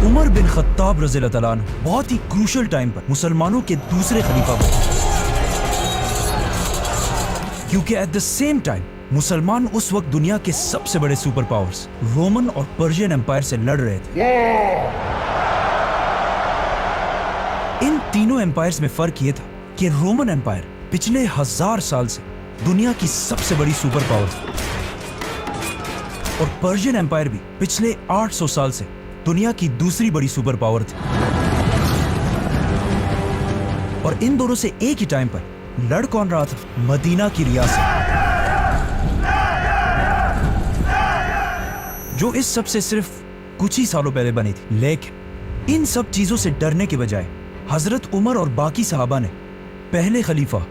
Umar bin Khattab रज़ियल्लाहु तआला अन्हु बहुत ही क्रूशल टाइम पर मुसलमानों के दूसरे खलीफा बने, क्योंकि एट द सेम टाइम मुसलमान उस वक्त दुनिया के सबसे बड़े सुपर पावर्स रोमन और पर्शियन एम्पायर से लड़ रहे थे। इन तीनों एम्पायर्स में फर्क ये था कि रोमन एम्पायर पिछले 1000 साल से दुनिया की सबसे बड़ी सुपर पावर थी और पर्शियन एम्पायर भी पिछले 800 साल से दुनिया की दूसरी बड़ी सुपर पावर थी। और इन दोनों से एक ही टाइम पर लड़ कौन रहा था? मदीना की रियासत, जो इस सब से सिर्फ कुछ ही सालों पहले बनी थी। लेकिन इन सब चीजों से डरने के बजाय हजरत उमर और बाकी सहाबा ने पहले खलीफा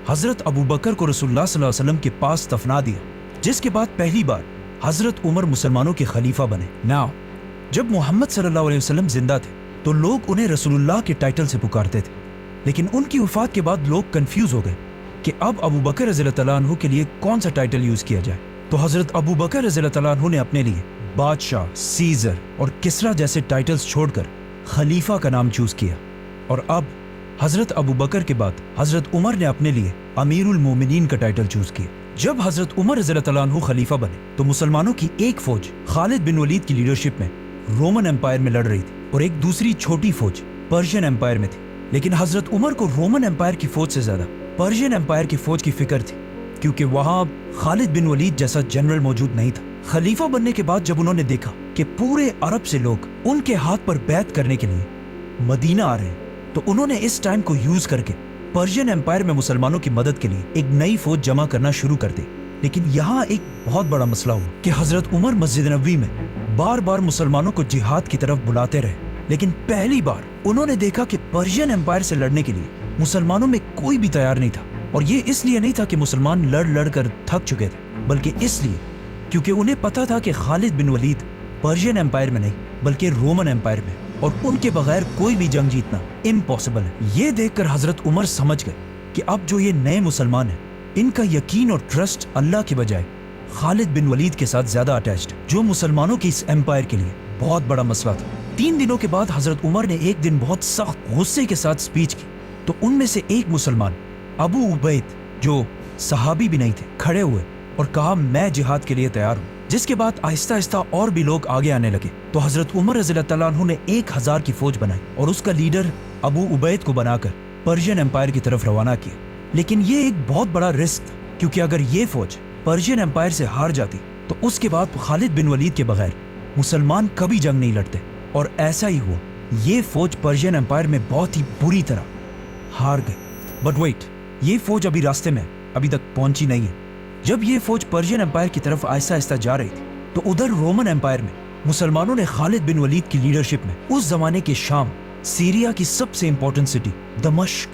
हजरत अबू बकर को रसूलुल्लाह सल्लल्लाहु अलैहि वसल्लम के पास दफना दिया, जिसके बाद पहली बार हजरत उमर मुसलमानों के खलीफा बने। नाउ जब मोहम्मद सल्लल्लाहु अलैहि वसल्लम जिंदा थे तो लोग उन्हें रसूलुल्लाह के टाइटल से पुकारते थे, लेकिन उनकी वफात के बाद लोग कंफ्यूज हो गए कि अब अबू बकर रज़ियल्लाहु तआला अन्हु के लिए कौन सा टाइटल यूज किया जाए। तो हजरत अबू बकर रज़ियल्लाहु तआला अन्हु ने अपने लिए बादशाह, सीजर और किसरा जैसे टाइटल्स छोड़कर खलीफा का नाम चूज किया। और अब हजरत अबू बकर के बाद हजरत उमर ने अपने लिए अमीरुल मोमिनीन का टाइटल चूज किया। जब हजरत उमर रज़ियल्लाहु तआला अन्हु खलीफा बने तो मुसलमानों की एक फौज खालिद बिन वलीद की लीडरशिप में रोमन एम्पायर में लड़ रही थी और एक दूसरी छोटी फौज पर्शियन एम्पायर में थी। लेकिन हजरत उमर को रोमन एम्पायर की फौज से ज्यादा पर्शियन एम्पायर की फौज की फिक्र थी, क्योंकि वहां खालिद बिन वलीद जैसा जनरल मौजूद नहीं था। खलीफा बनने के बाद जब उन्होंने देखा कि पूरे अरब से लोग उनके हाथ पर बैत करने के लिए मदीना आ रहे हैं, तो उन्होंने इस टाइम को यूज करके पर्शियन एम्पायर में मुसलमानों की मदद के लिए एक नई फौज जमा करना शुरू कर दी। लेकिन यहाँ एक बहुत बड़ा मसला हुआ कि हजरत उमर मस्जिद नबवी में बार बार मुसलमानों को जिहाद की तरफ बुलाते रहे, लेकिन पहली बार उन्होंने देखा कि पर्शियन एम्पायर से लड़ने के लिए मुसलमानों में कोई भी तैयार नहीं था। और ये इसलिए नहीं था कि मुसलमान लड़ लड़ कर थक चुके थे, बल्कि इसलिए क्योंकि उन्हें पता था कि खालिद बिन वलीद पर्शियन एम्पायर में नहीं बल्कि रोमन एम्पायर में, और उनके बगैर कोई भी जंग जीतना इम्पॉसिबल है। ये देखकर हजरत उमर समझ गए कि अब जो ये नए मुसलमान हैं, इनका यकीन और ट्रस्ट अल्लाह के बजाय खालिद बिन वलीद के साथ ज्यादा अटैच्ड, जो मुसलमानों के इस एम्पायर के लिए बहुत बड़ा मसला था। 3 दिनों के बाद हजरत उमर ने एक दिन बहुत सख्त गुस्से के साथ स्पीच की, तो उनमें से एक मुसलमान अबू उबैद, जो सहाबी भी नहीं थे, खड़े हुए और कहा मैं जिहाद के लिए तैयार हूँ। जिसके बाद आहिस्ता आहिस्ता और भी लोग आगे आने लगे। तो हजरत उमर रज़ियल्लाहु तआला अन्हु ने 1000 की फौज बनाई और उसका लीडर अबू उबैद को बनाकर पर्शियन एम्पायर की तरफ रवाना किया। लेकिन ये एक बहुत बड़ा रिस्क था, क्योंकि अगर ये फौज पर्शियन एम्पायर से हार जाती तो उसके बाद खालिद बिन वलीद के बगैर मुसलमान कभी जंग नहीं लड़ते। और ऐसा ही हुआ, ये फौज पर्शियन एम्पायर में बहुत ही बुरी तरह हार गई। बट वेट, ये फौज अभी रास्ते में अभी तक पहुंची नहीं है। जब ये फौज पर्शियन एम्पायर की तरफ आहिस्ता आहिस्ता जा रही थी तो उधर रोमन एम्पायर में मुसलमानों ने खालिद बिन वलीद की लीडरशिप में उस जमाने के शाम, सीरिया की सबसे इंपॉर्टेंट सिटी दमिश्क,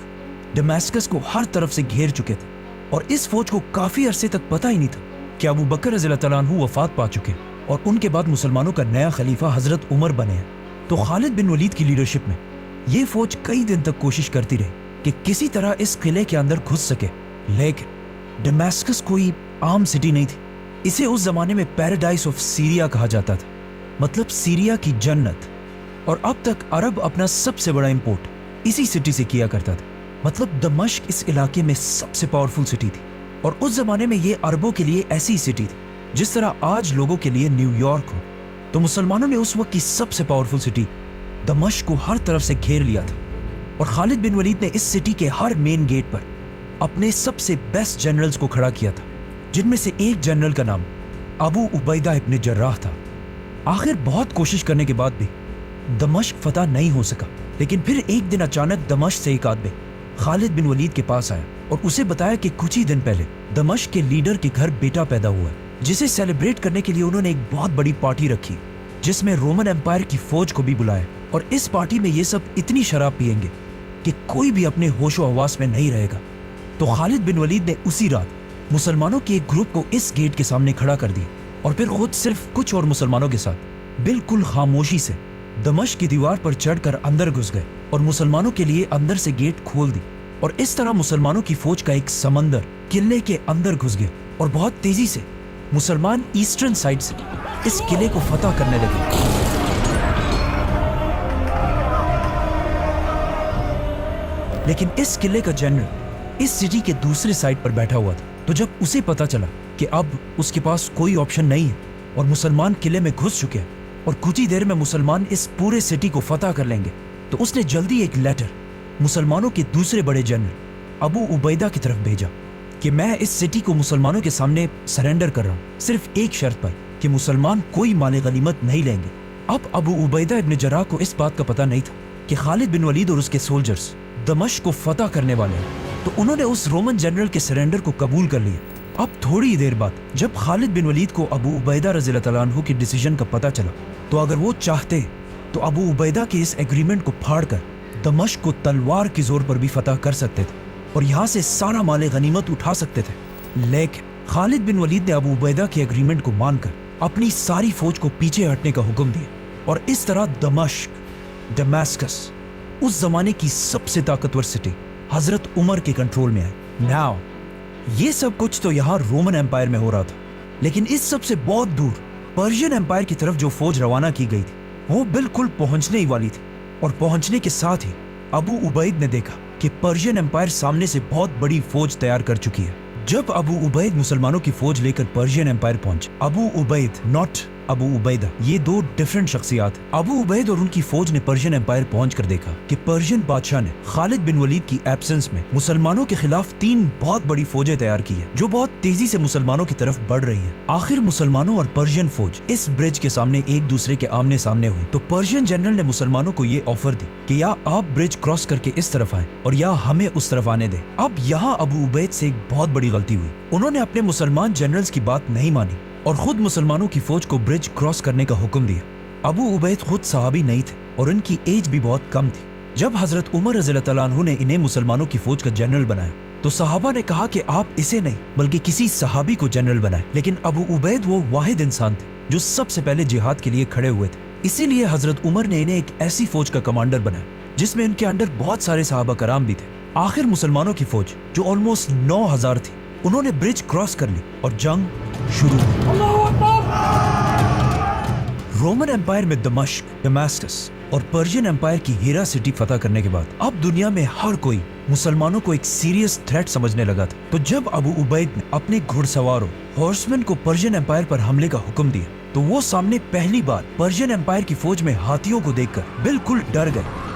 दमास्कस को हर तरफ से घेर चुके थे। और इस फौज को काफी अरसे तक पता ही नहीं था कि अबू बकर रज़ियल्लाहु तआला अन्हु वफात पा चुके और उनके बाद मुसलमानों का नया खलीफा हजरत उमर बने हैं। तो खालिद बिन वलीद की लीडरशिप में ये फौज कई दिन तक कोशिश करती रही कि किसी तरह इस किले के अंदर घुस सके, लेकिन दमास्कस कोई आम सिटी नहीं थी। इसे उस जमाने में पैराडाइज ऑफ सीरिया कहा जाता था, मतलब सीरिया की जन्नत। और अब तक अरब अपना सबसे बड़ा इंपोर्ट इसी सिटी से किया करता था, मतलब दमिश्क इस इलाके में सबसे पावरफुल सिटी थी। और उस जमाने में ये अरबों के लिए ऐसी सिटी थी जिस तरह आज लोगों के लिए न्यूयॉर्क हो। तो मुसलमानों ने उस वक्त की सबसे पावरफुल सिटी दमिश्क को हर तरफ से घेर लिया था। और खालिद बिन वलीद ने इस सिटी के हर मेन गेट पर अपने सबसे बेस्ट जनरल्स को खड़ा किया था, जिनमें से एक जनरल का नाम अबू उबैदा इब्न जर्राह था। आखिर बहुत कोशिश करने के बाद भी दमिश्क फतह नहीं हो सका, लेकिन फिर एक दिन अचानक दमिश्क से एक आदमी खालिद बिन वलीद के पास आया और उसे बताया कि कुछ ही दिन पहले दमिश्क के लीडर के घर बेटा पैदा हुआ है, जिसे सेलिब्रेट करने के लिए उन्होंने एक बहुत बड़ी पार्टी रखी, जिसमें रोमन एम्पायर की फौज को भी बुलाया। और इस पार्टी में ये सब इतनी शराब पियेंगे कि कोई भी अपने होशो हवास में नहीं रहेगा। तो खालिद बिन वलीद ने उसी रात मुसलमानों के एक ग्रुप को इस गेट के सामने खड़ा कर दिया और फिर खुद सिर्फ कुछ और मुसलमानों के साथ बिल्कुल खामोशी से दमिश्क की दीवार पर चढ़कर अंदर घुस गए और मुसलमानों के लिए अंदर से गेट खोल दी। और इस तरह मुसलमानों की फौज का एक समंदर किले के अंदर घुस गया और बहुत तेजी से मुसलमान ईस्टर्न साइड से इस किले को फतह करने लगे। लेकिन इस किले का जनरल इस सिटी के दूसरे साइड पर बैठा हुआ था। तो जब उसे पता चला कि अब उसके पास कोई ऑप्शन नहीं है और मुसलमान किले में घुस चुके हैं और कुछ ही देर में मुसलमान इस पूरे सिटी को फतह कर लेंगे, तो उसने जल्दी एक लेटर मुसलमानों के दूसरे बड़े जनरल अबू उबैदा की तरफ भेजा कि मैं इस सिटी को मुसलमानों के सामने सरेंडर कर रहा हूँ, सिर्फ एक शर्त पर कि मुसलमान कोई माल गनीमत नहीं लेंगे। अब अबू उबैदा इब्न जराह को इस बात का पता नहीं था कि खालिद बिन वलीद और उसके सोल्जर्स दमिश्क को फतह करने वाले हैं, तो उन्होंने उस रोमन जनरल के सरेंडर को कबूल कर लिया। अब थोड़ी देर बाद जब खालिद बिन वलीद को अबू उबैदा रज़ियल्लाहु तआला अन्हु की डिसीजन का पता चला, तो अगर वो चाहते तो अबू उबैदा के इस एग्रीमेंट को फाड़कर दमिश्क को तलवार की जोर पर भी फतह कर सकते थे और यहाँ से सारा माल गनीमत उठा सकते थे। लेकिन खालिद बिन वलीद ने अबू उबैदा के एग्रीमेंट को मानकर अपनी सारी फौज को पीछे हटने का हुक्म दिया और इस तरह दमास्कस उस जमाने की सबसे ताकतवर सिटी हजरत उमर के कंट्रोल में आई। नाउ ये सब कुछ तो यहाँ रोमन एम्पायर में हो रहा था, लेकिन इस सब से बहुत दूर पर्शियन एम्पायर की तरफ जो फौज रवाना की गई थी वो बिल्कुल पहुंचने ही वाली थी। और पहुंचने के साथ ही अबू उबैद ने देखा कि पर्शियन एम्पायर सामने से बहुत बड़ी फौज तैयार कर चुकी है। जब अबू उबैद मुसलमानों की फौज लेकर पर्शियन एम्पायर पहुंचे, अबू उबैद नॉट अबू उबैदा, ये दो डिफरेंट शख्सियात। अबू उबैद और उनकी फौज ने पर्शियन एम्पायर पहुंचकर देखा कि पर्शियन बादशाह ने खालिद बिन वलीद की एब्सेंस में मुसलमानों के खिलाफ 3 बहुत बड़ी फौजें तैयार की है जो बहुत तेजी से मुसलमानों की तरफ बढ़ रही है। आखिर मुसलमानों और पर्शियन फौज इस ब्रिज के सामने एक दूसरे के आमने सामने हुई, तो पर्शियन जनरल ने मुसलमानों को ये ऑफर दी कि या आप ब्रिज क्रॉस करके इस तरफ आए और या हमें उस तरफ आने दें। अब यहाँ अबू उबैद से एक बहुत बड़ी गलती हुई, उन्होंने अपने मुसलमान जनरल्स की बात नहीं मानी और खुद मुसलमानों की फौज को ब्रिज क्रॉस करने का हुक्म दिया। अबू उबैद खुद सहाबी नहीं थे और इनकी एज भी बहुत कम थी। जब हजरत उमर रज़ियल्लाहु तआला अन्हु ने इन्हें मुसलमानों की फौज का जनरल बनाया, तो सहाबा ने कहा कि आप इसे नहीं बल्कि किसी सहाबी को जनरल बनाए। लेकिन अबू उबैद वो वाहिद इंसान थे जो सबसे पहले जिहाद के लिए खड़े हुए थे, इसीलिए हजरत उमर ने इन्हें एक ऐसी फौज का कमांडर बनाया जिसमें इनके अंडर बहुत सारे सहाबा कराम भी थे। आखिर मुसलमानों की फौज जो ऑलमोस्ट 9000 थी, उन्होंने ब्रिज क्रॉस कर ली और जंग शुरू हुई। रोमन एम्पायर में दमिश्क, दमास्कस और पर्शियन एम्पायर की हीरा सिटी फतह करने के बाद अब दुनिया में हर कोई मुसलमानों को एक सीरियस थ्रेट समझने lगा था। तो जब अबू उबैद ने अपने घुड़सवारों हॉर्समैन को पर्शियन एम्पायर पर हमले का हुक्म दिया, तो वो सामने पहली बार पर्शियन एम्पायर की फौज में हाथियों को देखकर बिल्कुल डर गए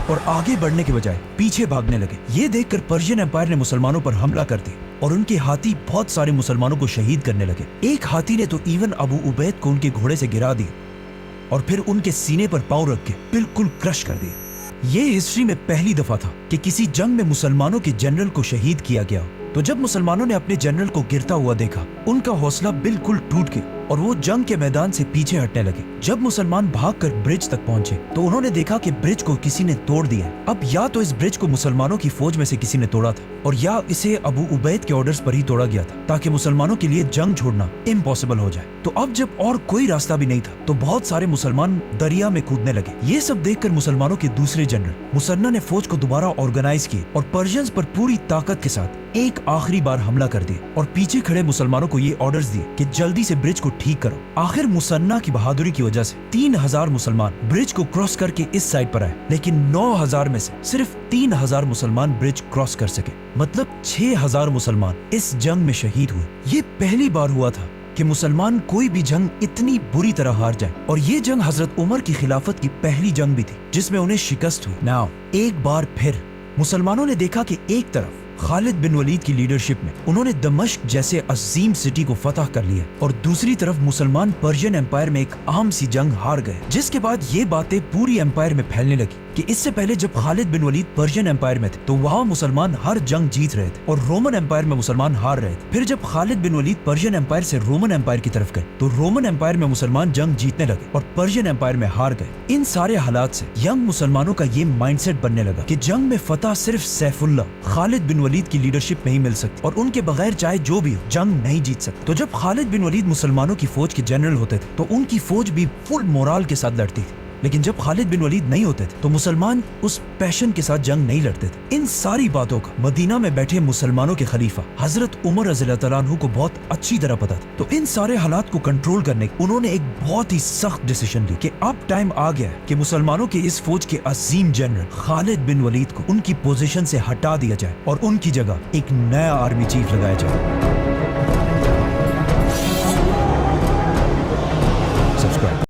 और आगे बढ़ने के बजाय पीछे भागने लगे। ये देखकर पर्शियन एम्पायर ने मुसलमानों पर हमला कर दिया और उनके हाथी बहुत सारे मुसलमानों को शहीद करने लगे। एक हाथी ने तो इवन अबू उबैद को उनके घोड़े से गिरा दिया और फिर उनके सीने पर पांव रख के बिल्कुल क्रश कर दिया। ये हिस्ट्री में पहली दफा था कि किसी जंग में मुसलमानों के जनरल को शहीद किया गया। तो जब मुसलमानों ने अपने जनरल को गिरता हुआ देखा, उनका हौसला बिल्कुल टूट गया और वो जंग के मैदान से पीछे हटने लगे। जब मुसलमान भागकर ब्रिज तक पहुंचे, तो उन्होंने देखा कि ब्रिज को किसी ने तोड़ दिया। अब या तो इस ब्रिज को मुसलमानों की फौज में से किसी ने तोड़ा था और या इसे अबू उबैद के ऑर्डर्स पर ही तोड़ा गया था ताकि मुसलमानों के लिए जंग छोड़ना इम्पॉसिबल हो जाए। तो अब जब और कोई रास्ता भी नहीं था, तो बहुत सारे मुसलमान दरिया में कूदने लगे। ये सब देखकर मुसलमानों के दूसरे जनरल मुसन्ना ने फौज को दोबारा ऑर्गेनाइज किए और पर्शियंस पर पूरी ताकत के साथ एक आखिरी बार हमला कर दिया और पीछे खड़े मुसलमानों को ये ऑर्डर्स दिए कि जल्दी से ब्रिज को ठीक करो। आखिर मुसन्ना की बहादुरी की वजह से 3000 मुसलमान ब्रिज को क्रॉस करके इस साइड पर आए, लेकिन 9000 में से सिर्फ 3000 मुसलमान ब्रिज क्रॉस कर सके। मतलब 6000 मुसलमान इस जंग में शहीद हुए। ये पहली बार हुआ था कि मुसलमान कोई भी जंग इतनी बुरी तरह हार जाए और ये जंग हजरत उमर की खिलाफत की पहली जंग भी थी जिसमें उन्हें शिकस्त हुई। नाउ एक बार फिर मुसलमानों ने देखा कि एक तरफ खालिद बिन वलीद की लीडरशिप में उन्होंने दमिश्क जैसे अजीम सिटी को फतह कर लिया और दूसरी तरफ मुसलमान पर्शियन एम्पायर में एक आम सी जंग हार गए, जिसके बाद ये बातें पूरी एम्पायर में फैलने लगी कि इससे पहले जब खालिद बिन वलीद पर्शियन एम्पायर में थे तो वहाँ मुसलमान हर जंग जीत रहे थे और रोमन एम्पायर में मुसलमान हार रहे थे। फिर जब खालिद बिन वलीद पर्शियन एम्पायर से रोमन एम्पायर की तरफ गए तो रोमन एम्पायर में मुसलमान जंग जीतने लगे और पर्शियन एम्पायर में हार गए। इन सारे हालात से यंग मुसलमानों का ये माइंडसेट बनने लगा कि जंग में फतह सिर्फ सैफुल्लाह खालिद बिन वलीद की लीडरशिप में ही मिल सकती और उनके बगैर चाहे जो भी हो जंग नहीं जीत सकते। तो जब खालिद बिन वलीद मुसलमानों की फौज के जनरल होते थे तो उनकी फौज भी फुल मोराल के साथ लड़ती थी لیکن جب خالد بن ولید نہیں ہوتے تھے تو مسلمان اس پیشن کے ساتھ جنگ نہیں لڑتے تھے. ان ساری باتوں کا مدینہ میں بیٹھے مسلمانوں کے خلیفہ حضرت عمر رضی اللہ تعالیٰ عنہ کو بہت اچھی طرح پتا تھا. تو ان سارے حالات کو کنٹرول کرنے انہوں نے ایک بہت ہی سخت ڈیسیژن لی کہ اب ٹائم آ گیا ہے کہ مسلمانوں کے اس فوج کے عظیم جنرل خالد بن ولید کو ان کی پوزیشن سے ہٹا دیا جائے اور ان کی جگہ ایک نیا آرمی چیف لگایا جائے.